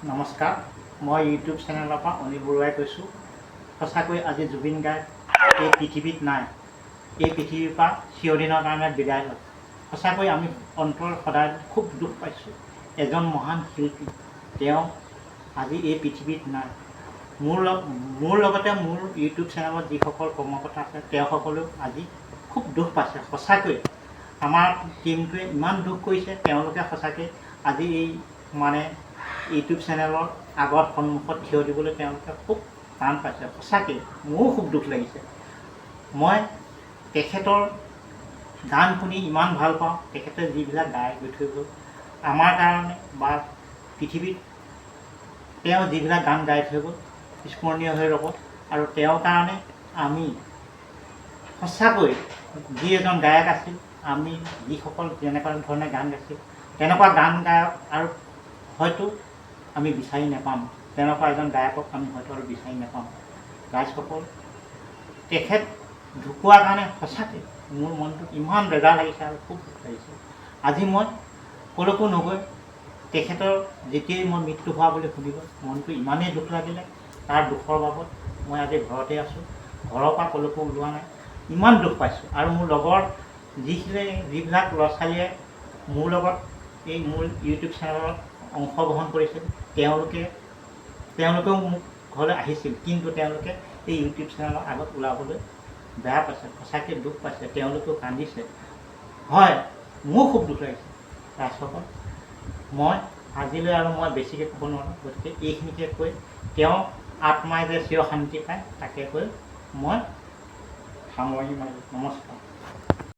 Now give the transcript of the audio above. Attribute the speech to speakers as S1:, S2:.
S1: নমস্কাৰ, মই ইউটিউব চেনেলৰ পৰা অনিল বৰুৱাই কৈছোঁ। সঁচাকৈ আজি জুবিন গাৰ্গ এই পৃথিৱীত নাই। এই পৃথিৱীৰ পৰা চিৰদিনৰ কাৰণে বিদায় লয়। সঁচাকৈ আমি অন্তৰ সদায় খুব দুখ পাইছোঁ। এজন মহান শিল্পী, তেওঁ আজি এই পৃথিৱীত নাই। মোৰ লগতে মোৰ ইউটিউব চেনেলত যিসকল কৰ্মকৰ্তা আছে তেওঁসকলেও আজি খুব দুখ পাইছে। সঁচাকৈ আমাৰ টীমটোৱে ইমান দুখ কৰিছে, তেওঁলোকে সঁচাকৈ আজি এই ইউটিউব চেনেলৰ আগত সন্মুখত থিয় দিবলৈ তেওঁলোকে খুব টান পাইছে। সঁচাকৈ মোৰো খুব দুখ লাগিছে। মই তেখেতৰ গান শুনি ইমান ভাল পাওঁ। তেখেতে যিবিলাক গাই গৈ থৈ গ'ল আমাৰ কাৰণে বা পৃথিৱীত তেওঁ যিবিলাক গান গাই থৈ গ'ল স্মৰণীয় হৈ ৰ'ব। আৰু তেওঁৰ কাৰণে আমি সঁচাকৈ যি এজন গায়ক আছিল, আমি যিসকল যেনেকুৱা ধৰণে গান গাইছিল তেনেকুৱা গান গায়ক আৰু হয়তো আমি বিচাৰি নাপাম। তেনেকুৱা এজন গায়কক আমি হয়তো আৰু বিচাৰি নাপাম। ৰাইজসকল, তেখেত ঢুকোৱাৰ কাৰণে সঁচাকৈ মোৰ মনটোত ইমান বেজাৰ লাগিছে আৰু খুব দুখ লাগিছে। আজি মই ক'লৈকো নগৈ তেখেতৰ যেতিয়াই মই মৃত্যু হোৱা বুলি শুনিলোঁ মনটো ইমানেই দুখ লাগিলে। তাৰ দুখৰ বাবদ মই আজি ঘৰতে আছোঁ, ঘৰৰ পৰা ক'লৈকো ওলোৱা নাই। ইমান দুখ পাইছোঁ। আৰু মোৰ লগৰ যিবিলাক ল'ৰা ছোৱালীয়ে মোৰ লগত এই মোৰ ইউটিউব চেনেলত অংশগ্ৰহণ কৰিছিল, তেওঁলোকেও মোক ঘৰলৈ আহিছিল, কিন্তু তেওঁলোকে এই ইউটিউব চেনেলৰ আগত ওলাবলৈ বেয়া পাইছে, সঁচাকৈ দুখ পাইছে। তেওঁলোকেও কান্দিছে। হয়, মোৰ খুব দুখ লাগিছে। ৰাইজসকল, মই আজিলৈ আৰু মই বেছিকৈ ক'ব নোৱাৰোঁ। গতিকে এইখিনিকে কৈ তেওঁ আত্মাই যে চিৰ শান্তি পায় তাকে কৈ মই সামৰণি মাৰিলোঁ। নমস্কাৰ।